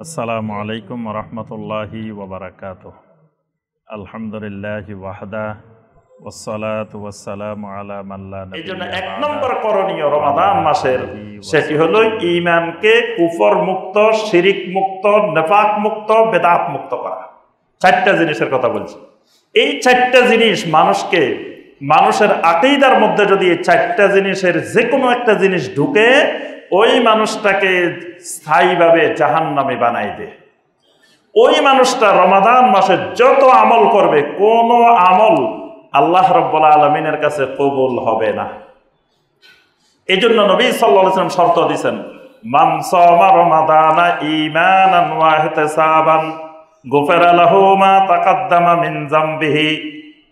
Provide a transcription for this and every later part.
আসসালামু আলাইকুম রহমতুল্লাহি ওবরাকাতুহ। আলহামদুলিল্লাহি ওয়াহদা ওয়াসসালাতু ওয়াসসালামু আলা মান লা নাবিয়্যা। এইজন্য এক নম্বর করণীয় রমাদান মাসের সেটি হলো ঈমানকে কুফর মুক্ত, শিরিক মুক্ত, নেফাক মুক্ত, বেদাত মুক্ত করা। চারটা জিনিসের কথা বলছি। এই চারটা জিনিস মানুষের আকীদার মধ্যে যদি এই চারটা জিনিসের যে কোনো একটা জিনিস ঢুকে ওই মানুষটাকে স্থায়ীভাবে জাহান্নামে বানাই দেয়। ওই মানুষটা রমাদান মাসে যত আমল করবে কোন আমল আল্লাহ রাব্বুল আলামিনের কাছে কবুল হবে না। এই জন্য নবী সাল্লাল্লাহু আলাইহি ওয়াসাল্লাম শর্ত দিয়েছেন, মান সামা রমাদানা ঈমানান ওয়া ইহতিসাবান গুফিরা লাহু মা তাকাদ্দামা মিন যামবিহি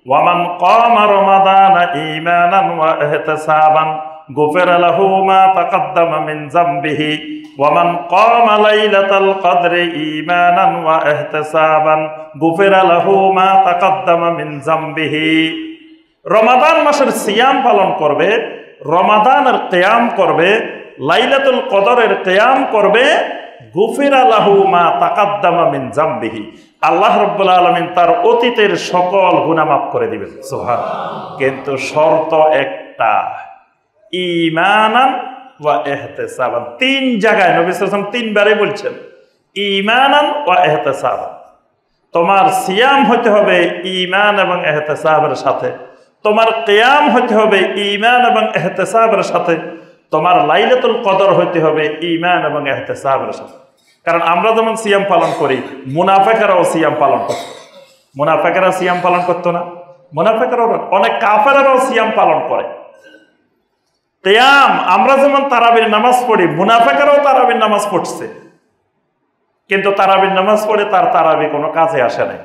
ওয়া মান কামা রমাদানা ঈমানান ওয়া ইহতিসাবান গুফিরা লাহু মা তাকাদ্দামা মিন যামবিহি ওয়া মান কামা লাইলাতাল কদরি ঈমানান ওয়া ইহতিসাবান গুফিরা লাহু মা তাকাদ্দামা মিন যামবিহি। রমাদান মাসের সিয়াম পালন করবে, রমাদানের কিয়াম করবে, লাইলাতুল কদরের কিয়াম করবে, গুফিরা লাহু মা তাকাদ্দামা মিন যামবিহি, আল্লাহ রাব্বুল আলামিন তার অতীতের সকল গুনাহ মাফ করে দিবেন। সুবহানাল্লাহ। কিন্তু শর্ত একটা, ঈমানান ওয়া ইহতিসাবান। তিন জায়গায় নবী সাল্লাল্লাহু আলাইহি ওয়াসাল্লাম তিনবারে বলছেন ঈমানান ওয়া ইহতিসাবান। তোমার সিয়াম হতে হবে ঈমান এবং ইহতিসাবের সাথে, তোমার কিয়াম হতে হবে ঈমান এবং ইহতিসাবের সাথে, তোমার লাইলাতুল কদর হতে হবে ঈমান এবং ইহতিসাবের সাথে। কারণ আমরা যেমন সিয়াম পালন করি, মুনাফিকরাও সিয়াম পালন করত। মুনাফিকরা সিয়াম পালন করতো না? মুনাফিকরাও, অনেক কাফেররাও সিয়াম পালন করে। কিয়াম আমরা যেমন তারাবির নামাজ পড়ি, মুনাফিকরাও তারাবির নামাজ পড়ছে, কিন্তু তারাবির নামাজ পড়ে তার তারাবি কোনো কাজে আসে নাই।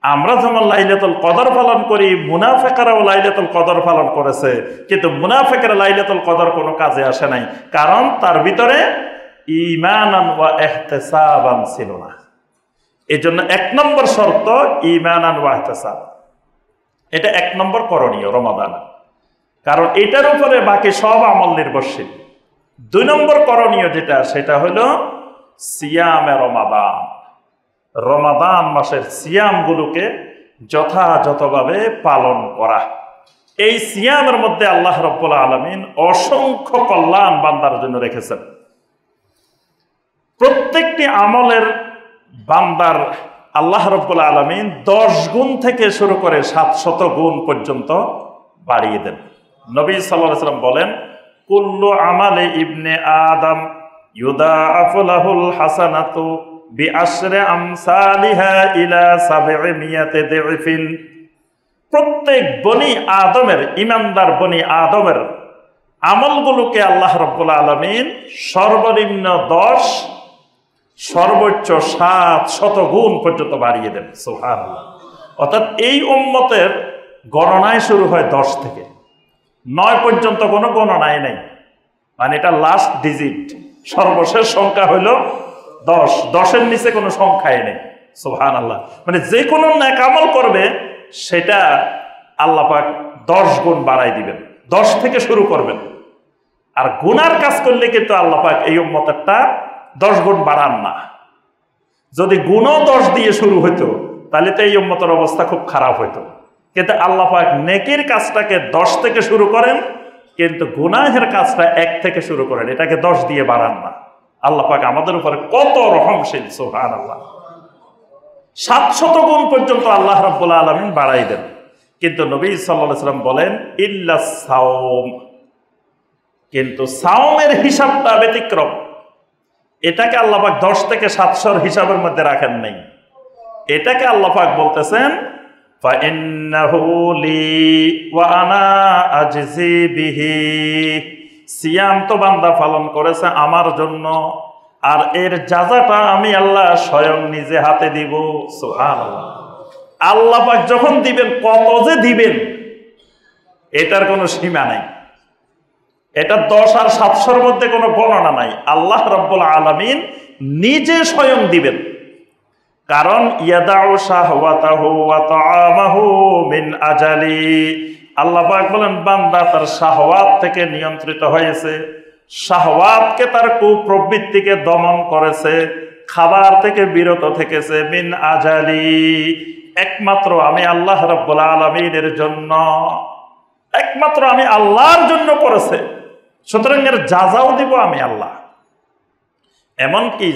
আমরা যেমন লাইলাতুল কদর পালন করি, মুনাফিকরাও লাইলাতুল কদর পালন করেছে, কিন্তু মুনাফিকরা লাইলাতুল কদর কোনো কাজে আসে নাই, কারণ তার ভিতরে ঈমানান ওয়া ইহতিসাবান ছিল না। এই জন্য এক নম্বর শর্ত ঈমানান ওয়া ইহতিসাব, এটা এক নম্বর করণীয় রমাদান, কারণ এটার উপরে বাকি সব আমল নির্ভরশীল। দুই নম্বর করণীয় যেটা, সেটা হলো সিয়ামে রমাদান। রমাদান মাসের সিয়ামগুলোকে যথাযথভাবে পালন করা। এই সিয়ামের মধ্যে আল্লাহ রাব্বুল আলামিন অসংখ্য কল্যাণ বান্দার জন্য রেখেছেন। প্রত্যেকটি আমলের বান্দার আল্লাহ রাব্বুল আলামিন 10 গুণ থেকে শুরু করে 700 গুণ পর্যন্ত বাড়িয়ে দেন। নবী সাল্লাল্লাহু আলাইহি ওয়াসাল্লাম বলেন, কুল্লু আমালি ইবনে আদম ইউদাআফু লাহুল হাসানাতু বিআশরি আমসালিহা ইলা 700 দিফিন। প্রত্যেক বনি আদমের, ইমানদার বনি আদমের আমলগুলোকে আল্লাহ রাব্বুল আলামিন সর্বনিম্ন 10, সর্বোচ্চ 700 গুণ পর্যন্ত বাড়িয়ে দেন। সুবহানাল্লাহ। অর্থাৎ এই উম্মতের গণনায় শুরু হয় 10 থেকে 9 পর্যন্ত কোনো গণনাই নেই, মানে এটা লাস্ট ডিজিট, সর্বশেষ সংখ্যা হলো 10। 10-এর নিচে কোনো সংখ্যাই নেই। সুবহানাল্লাহ। মানে যে কোনো নেক আমল করবে সেটা আল্লাহ পাক 10 গুণ বাড়াই দিবেন, 10 থেকে শুরু করবেন। আর গুনার কাজ করলে কিন্তু আল্লাহ পাক এই উম্মতেরটা 10 গুণ বাড়ান না। যদি গুণও 10 দিয়ে শুরু হইতো তাহলে তো এই উম্মতের অবস্থা খুব খারাপ হইতো। কিন্তু আল্লাহ পাক নেকির কাজটাকে 10 থেকে শুরু করেন, কিন্তু গুনাহের কাজটা 1 থেকে শুরু করেন, এটাকে 10 দিয়ে বাড়ান না। আল্লাহ পাক আমাদের উপরে কত রহমশীল। সুবহানাল্লাহ। 700 গুণ পর্যন্ত আল্লাহ রাব্বুল আলামিন বাড়াই দেন। কিন্তু নবী সাল্লাল্লাহু আলাইহি ওয়াসাল্লাম বলেন ইল্লা সাওম, কিন্তু সাওমের হিসাবটা ব্যতিক্রম। এটাকে আল্লাহ পাক 10 থেকে 700 হিসাবের মধ্যে রাখেন নাই। এটাকে আল্লাহ পাক বলতেছেন ফাইন্নাহু লি ওয়া আনা আজজি বিহি। সিয়াম তো বান্দা পালন করেছে আমার জন্য, আর এর যাজাটা আমি আল্লাহ স্বয়ং নিজে হাতে দিব। সুবহানাল্লাহ। আল্লাহ পাক যখন দিবেন, কত যে দিবেন এটার কোনো সীমা নাই। এটা 10 আর 700-র মধ্যে কোনো গণনা নাই। আল্লাহ রাব্বুল আলামিন নিজে স্বয়ং দিবেন। কারণ ইয়াদাউ শাহওয়াতাহু ওয়া তাআমাহু মিন আজালি, আল্লাহ পাক বলেন বান্দা তার শাহওয়াত থেকে নিয়ন্ত্রিত হয়েছে, শাহওয়াতকে, তার কুপ্রবৃত্তিকে দমন করেছে, খাবার থেকে বিরত থেকেছে মিন আজালি, একমাত্র আমি আল্লাহ রাব্বুল আলামিনের জন্য, একমাত্র আমি আল্লাহর জন্য করেছে, সুতরাং এর যাজাও দিব আমি আল্লাহ। এমনকি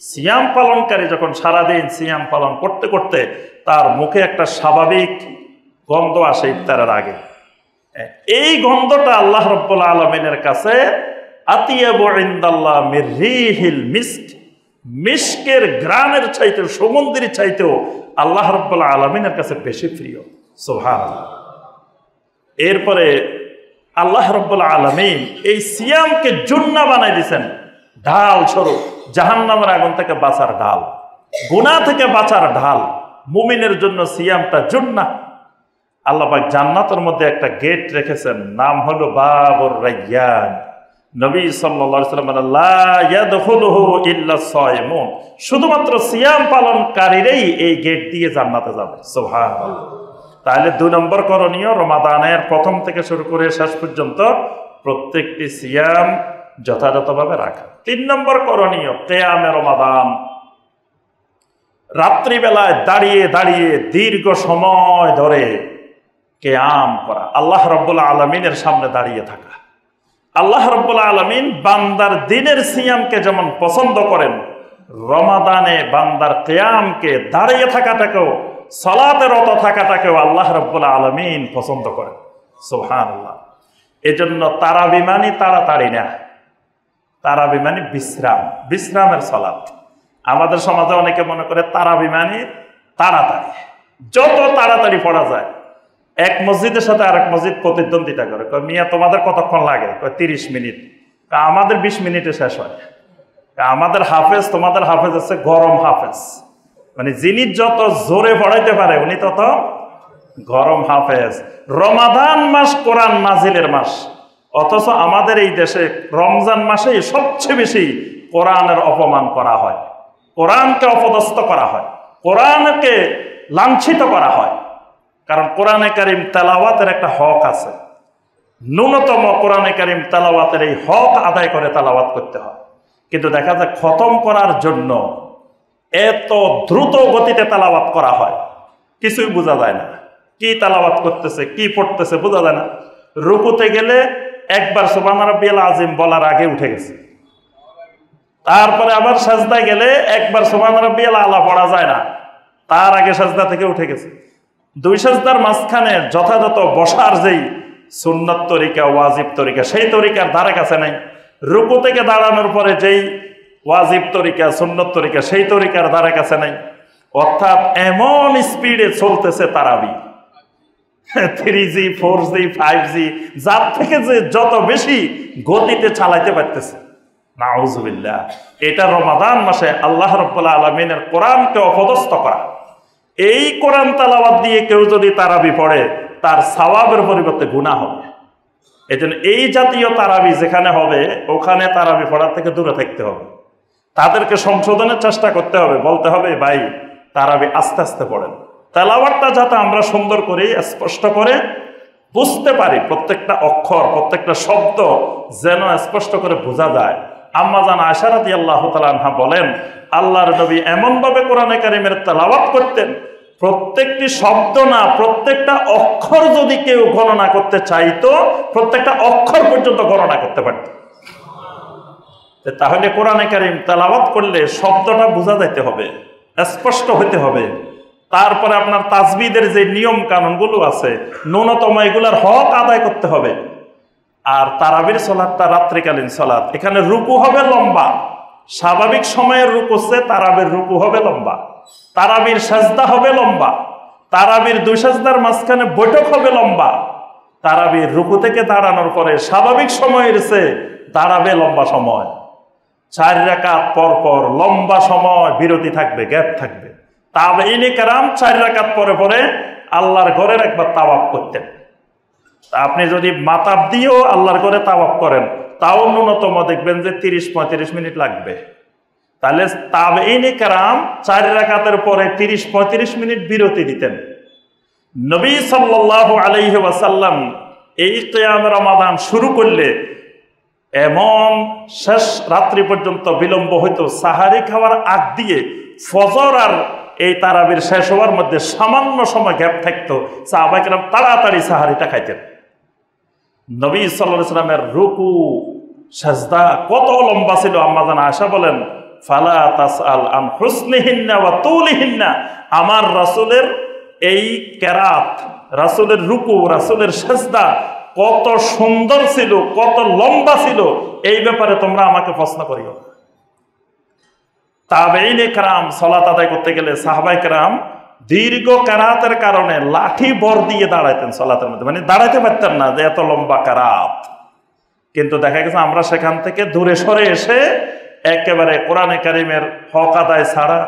সিয়াম পালনকারী যখন সারাদিন সিয়াম পালন করতে করতে তার মুখে একটা স্বাভাবিক গন্ধ আসে ইফতারের আগে, এই গন্ধটা আল্লাহ রাব্বুল আলামিনের কাছে আতিয়াবু ইনদাল্লাহ মির রিহিল মিস্ক, মিস্কের ঘ্রাণের চাইতে, সুগন্ধির চাইতেও আল্লাহ রাব্বুল আলামিনের কাছে বেশি প্রিয়। সুবহানাল্লাহ। এরপরে আল্লাহ রাব্বুল আলামিন এই সিয়ামকে জুন্নাহ বানাই দিয়েছেন, ঢাল স্বরূপ, জাহান্নামের আগুন থেকে বাঁচার ঢাল, গুনাহ থেকে বাঁচার ঢাল। মুমিনের জন্য সিয়ামটা জুন্নাহ। আল্লাহ পাক জান্নাতের মধ্যে একটা গেট রেখেছেন, নাম হলো বাবুর রায়্যান। নবী সাল্লাল্লাহু আলাইহি ওয়াসাল্লাম বলেন, লা ইয়াদখুলুহু ইল্লা সায়িমুন, শুধুমাত্র সিয়াম পালনকারীরাই এই গেট দিয়ে জান্নাতে যাবে। সুবহানাল্লাহ। তাহলে 2 নম্বর করণীয়, রমাদানের প্রথম থেকে শুরু করে শেষ পর্যন্ত প্রত্যেকটি সিয়াম যথাযথভাবে রাখা। 3 নম্বর করণীয়, কিয়ামে রমাদান, রাত্রিবেলায় দাঁড়িয়ে দাঁড়িয়ে দীর্ঘ সময় ধরে কিয়াম করা, আল্লাহ রাব্বুল আলামিনের সামনে দাঁড়িয়ে থাকা। আল্লাহ রাব্বুল আলামিন বান্দার দিনের সিয়ামকে যেমন পছন্দ করেন, রমাদানে বান্দার কিয়ামকে, দাঁড়িয়ে থাকাটাকেও, সালাতে রত থাকাটাকেও আল্লাহ রাব্বুল আলামিন পছন্দ করেন। সুবহানাল্লাহ। এজন্য তারাবি মানে তাড়াতাড়ি না, তারাবি মানে বিশ্রাম, বিশ্রামের সালাত। আমাদের সমাজে অনেকে মনে করে তারাবি মানে তাড়াতাড়ি, যত তাড়াতাড়ি পড়া যায়। এক মসজিদের সাথে আরেক মসজিদ প্রতিদ্বন্দ্বিতা করে, মিয়া তোমাদের কতক্ষণ লাগে? 30 মিনিট। আমাদের 20 মিনিটে শেষ হয়। আমাদের হাফেজ, তোমাদের হাফেজ হচ্ছে গরম হাফেজ, মানে যিনি যত জোরে পড়াইতে পারে উনি তত গরম হাফেজ। রমাদান মাস কোরআন নাজিলের মাস, অথচ আমাদের এই দেশে রমজান মাসেই সবচেয়ে বেশি কোরআনের অপমান করা হয়, কোরআনকে অপদস্থ করা হয়, কোরআনকে লাঞ্ছিত করা হয়। কারণ কোরআনে কারিম তেলাওয়াতের একটা হক আছে, ন্যূনতম কোরআনে কারিম তেলাওয়াতের এই হক আদায় করে তেলাওয়াত করতে হয়। কিন্তু দেখা যায় খতম করার জন্য এত দ্রুত গতিতে তেলাওয়াত করা হয়, কিছুই বোঝা যায় না কি তেলাওয়াত করতেছে, কি পড়তেছে বোঝা যায় না। রুকুতে গেলে একবার সুবহান রাব্বিয়াল আযীম বলার আগে উঠে গেছে, তারপরে আবার সাজদায় গেলে একবার সুবহান রাব্বিয়াল আলা পড়া যায় না, তার আগে সাজদা থেকে উঠে গেছে। 2 সাজদার মাঝখানে যথাযথ বসার যেই সুন্নাত তরিকা, ওয়াজিব তরিকা, সেই তরিকার ধারে কাছে নাই। রুকু থেকে দাঁড়ানোর পরে যেই ওয়াজিব তরিকা, সুন্নত তরিকা, সেই তরিকার ধারে কাছে নাই। অর্থাৎ এমন স্পিডে চলতেছে তারাবি, 3G 4G 5G, যার থেকে যে যত বেশি গতিতে চালাইতে পারতেছে। নাউজুবিল্লাহ। এটা রমাদান মাসে আল্লাহ রাব্বুল আলামিনের কোরআনকে অপদস্থ করা। এই কোরআন তেলাওয়াত দিয়ে কেউ যদি তারাবি পড়ে, তার সওয়াবের পরিবর্তে গুনাহ হবে। এজন্য এই জাতীয় তারাবি যেখানে হবে, ওখানে তারাবি পড়ার থেকে দূরে থাকতে হবে। তাদেরকে সংশোধনের চেষ্টা করতে হবে, বলতে হবে ভাই তারাবি আস্তে আস্তে পড়েন, তেলাওয়াতটা যাতে আমরা সুন্দর করে স্পষ্ট করে বুঝতে পারি, প্রত্যেকটা অক্ষর, প্রত্যেকটা শব্দ যেন স্পষ্ট করে বোঝা যায়। আম্মা জান আয়েশা রাদিয়াল্লাহু তাআলা আনহা বলেন, আল্লাহর নবী এমনভাবে কোরআনে কারিমের তেলাওয়াত করতেন, প্রত্যেকটি শব্দ না, প্রত্যেকটা অক্ষর যদি কেউ গণনা করতে চাইতো, প্রত্যেকটা অক্ষর পর্যন্ত গণনা করতে পারত। তাহলে কোরআনে কারিম তেলাওয়াত করলে শব্দটা বোঝা যাইতে হবে, স্পষ্ট হতে হবে। তারপরে আপনার তাজবিদের যে নিয়ম কানুনগুলো আছে, ন্যূনতম এগুলার হক আদায় করতে হবে। আর তারাবির সালাতটা রাত্রিকালীন সালাত, এখানে রুকু হবে লম্বা, স্বাভাবিক সময়ের রুকু হচ্ছে তারাবির রুকু হবে লম্বা, তারাবির সাজদা হবে লম্বা, তারাবির 2 সাজদার মাঝখানে বৈঠক হবে লম্বা, তারাবির রুকু থেকে দাঁড়ানোর পরে স্বাভাবিক সময়ের চেয়ে দাঁড়াবে লম্বা সময়, 4 রাকাত পর পর লম্বা সময় বিরতি থাকবে, গ্যাপ থাকবে। তাবেঈনে কেরাম 4 রাকাত পরে পরে আল্লাহর ঘরের একবার তাওয়াফ করতেন। আপনি যদি মাতাব দিয়েও আল্লাহর ঘরে তাওয়াফ করেন, তাও ন্যূনতম দেখবেন যে 30-35 মিনিট লাগবে। তাহলে তাবেঈনে কেরাম 4 রাকাতের পরে 30-35 মিনিট বিরতি দিতেন। নবী সাল্লাল্লাহু আলাইহি ওয়াসাল্লাম এই কিয়াম রমাদান শুরু করলে এমন শেষ রাত্রি পর্যন্ত বিলম্ব হইতো, সাহারি খাওয়ার আগ দিয়ে ফজর আর এই তারাবির শেষ হওয়ার মধ্যে সামান্য সময় গ্যাপ থাকতো, সাহাবায়ে কেরাম তাড়াতাড়ি সাহারিটা খাইতেন। নবী সাল্লাল্লাহু আলাইহি সাল্লামের রুকু সাজদা কত লম্বা ছিল, আম্মা জান আয়েশা বলেন, ফালা তাসআল আন হুসনিহিন্না ওয়া তুলিহিন্না, আমার রাসূলের এই কেরাত, রাসূলের রুকু, রাসূলের সাজদা কত সুন্দর ছিল, কত লম্বা ছিল, এই ব্যাপারে তোমরা আমাকে প্রশ্ন করিও। তাবেঈনে কেরাম সালাত আদায় করতে গেলে সাহাবায়ে কেরাম দীর্ঘ কেরাতের কারণে লাঠি বর দিয়ে দাঁড়াইতেন সালাতের মধ্যে, মানে দাঁড়াইতে পারতেন না যে এত লম্বা কেরাত। কিন্তু দেখা গেছে আমরা সেখান থেকে দূরে সরে এসে একেবারে কোরআনে কারিমের হক আদায় ছাড়া,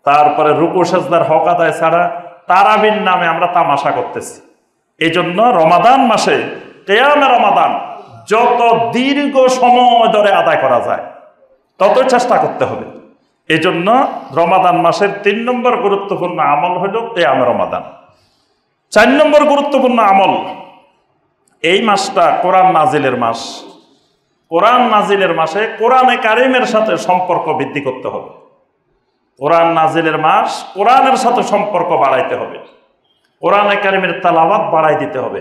তারপরে রুকু সাজদার হক আদায় ছাড়া তারাবির নামে আমরা তামাশা করতেছি। এই জন্য রমাদান মাসে কিয়ামে রমাদান যত দীর্ঘ সময় ধরে আদায় করা যায় ততই চেষ্টা করতে হবে। এই জন্য রমাদান মাসের ৩ নম্বর গুরুত্বপূর্ণ আমল হল কিয়ামে রমাদান। ৪ নম্বর গুরুত্বপূর্ণ আমল, এই মাসটা কোরআন নাজিলের মাস। কোরআন নাজিলের মাসে কোরআনে কারিমের সাথে সম্পর্ক বৃদ্ধি করতে হবে। কোরআন নাজিলের মাস, কোরআনের সাথে সম্পর্ক বাড়াইতে হবে, কোরআনে কারিমের তেলাওয়াত বাড়াই দিতে হবে,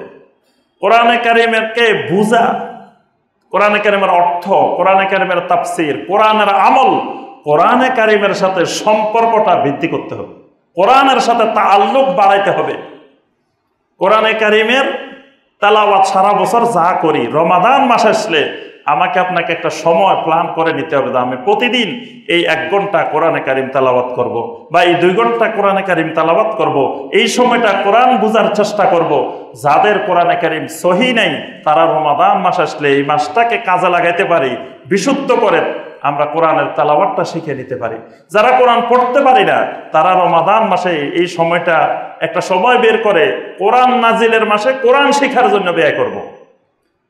কোরআনে কারিমের কে বুঝা, কোরআনে কারিমের অর্থ, কোরআনে কারিমের তাফসীর, কোরআনের আমল, কোরআনে কারিমের সাথে সম্পর্কটা বৃদ্ধি করতে হবে, কোরআনের সাথে তাআল্লুক বাড়াইতে হবে। কোরআনে কারিমের তেলাওয়াত সারা বছর যা করি, রমাদান মাস আসলে আমাকে আপনাকে একটা সময় প্ল্যান করে নিতে হবে যে আমি প্রতিদিন এই 1 ঘন্টা কোরআনে কারিম তেলাওয়াত করব, বা এই 2 ঘন্টা কোরআনে কারিম তেলাওয়াত করব। এই সময়টা কোরআন বুঝার চেষ্টা করব। যাদের কোরআনে কারিম সহি নাই তারা রমাদান মাস আসলে এই মাসটাকে কাজে লাগাইতে পারি, বিশুদ্ধ করে আমরা কোরআনের তেলাওয়াতটা শিখে নিতে পারি। যারা কোরআন পড়তে পারি না তারা রমাদান মাসে এই সময়টা একটা সময় বের করে কোরআন নাজিলের মাসে কোরআন শেখার জন্য ব্যয় করব।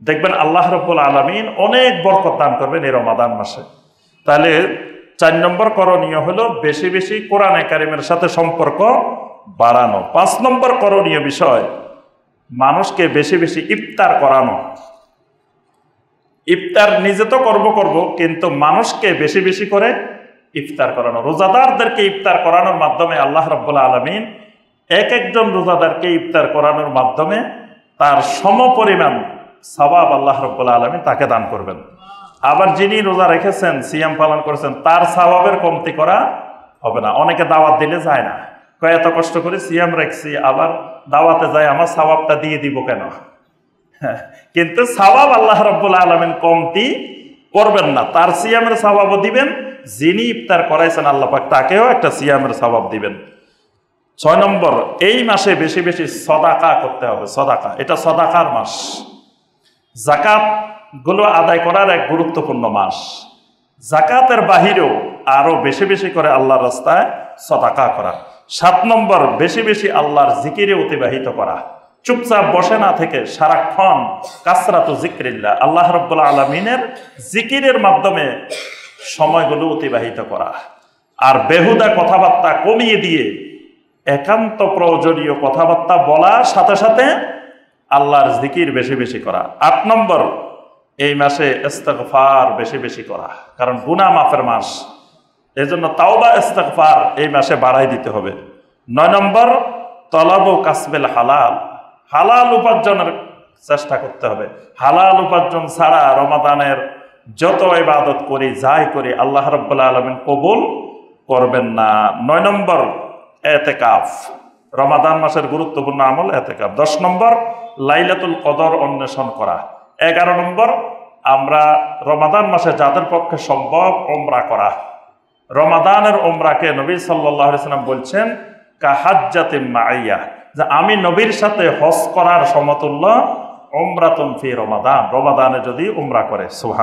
দেখবেন আল্লাহ রাব্বুল আলামিন অনেক বরকত দান করবেন এই রমাদান মাসে। তাহলে ৪ নম্বর করণীয় হলো বেশি বেশি কোরআনে কারিমের সাথে সম্পর্ক বাড়ানো। ৫ নম্বর করণীয় বিষয়, মানুষকে বেশি বেশি ইফতার করানো। ইফতার নিজে তো করব কিন্তু মানুষকে বেশি বেশি করে ইফতার করানো। রোজাদারদেরকে ইফতার করানোর মাধ্যমে আল্লাহ রাব্বুল আলামিন একজন রোজাদারকে ইফতার করানোর মাধ্যমে তার সমপরিমাণ সওয়াব আল্লাহ রাব্বুল আলামিন তাকে দান করবেন। আবার যিনি রোজা রেখেছেন, সিয়াম পালন করেছেন, তার সওয়াবের কমতি করা হবে না। অনেকে দাওয়াত দিলে যায় না, কয় এত কষ্ট করে সিয়াম রাখছি আবার দাওয়াতে যায়, আমার সওয়াবটা দিয়ে দিব কেন? কিন্তু সওয়াব আল্লাহ রাব্বুল আলামিন কমতি করবেন না, তার সিয়ামের সওয়াবও দিবেন, যিনি ইফতার করাইছেন আল্লাহ পাক তাকেও একটা সিয়ামের সওয়াব দিবেন। ৬ নম্বর, এই মাসে বেশি বেশি সদাকা করতে হবে। সদাকা, এটা সদাকার মাস। যাকাত গুলো আদায় করার এক গুরুত্বপূর্ণ মাস। যাকাতের বাহিরেও আরো বেশি বেশি করে আল্লাহর রাস্তায় সদাকা করা। ৭ নম্বর, বেশি বেশি আল্লাহর জিকিরে অতিবাহিত করা। চুপচাপ বসে না থেকে সারাক্ষণ কাসরাতু যিকরিল্লাহ, আল্লাহ রাব্বুল আলামিনের জিকিরের মাধ্যমে সময়গুলো অতিবাহিত করা। আর বেহুদা কথাবার্তা কমিয়ে দিয়ে একান্ত প্রয়োজনীয় কথাবার্তা বলার সাথে সাথে আল্লাহর জিকির বেশি বেশি করা। ৮ নম্বর, এই মাসে ইস্তিগফার বেশি বেশি করা, কারণ গুনাহ মাফের মাস, এজন্য তাওবা ইস্তিগফার এই মাসে বাড়াই দিতে হবে। ৯ নম্বর, তলাবু কাসবিল হালাল, হালাল উপার্জনের চেষ্টা করতে হবে। হালাল উপার্জন ছাড়া রমাদানের যত ইবাদত করি, যাই করি, আল্লাহ রাব্বুল আলামিন কবুল করবেন না। ৯ নম্বর, এতেকাফ, রমাদান মাসের গুরুত্বপূর্ণ আমল এতেকাফ। ১০ নম্বর, লাইলাতুল কদর অন্বেষণ করা। ১১ নম্বর, আমরা রমাদান মাসে যাদের পক্ষে সম্ভব উমরা করা। রমাদানের উমরাকে নবী সাল্লাল্লাহু আলাইহি ওয়াসাল্লাম বলছেন কাহাজ্জাতিন মাইয়া, যে আমি নবীর সাথে হজ করার সমতুল্য উমরাতুন ফি রমাদান, রমাদানে যদি উমরা করে। সুবহান।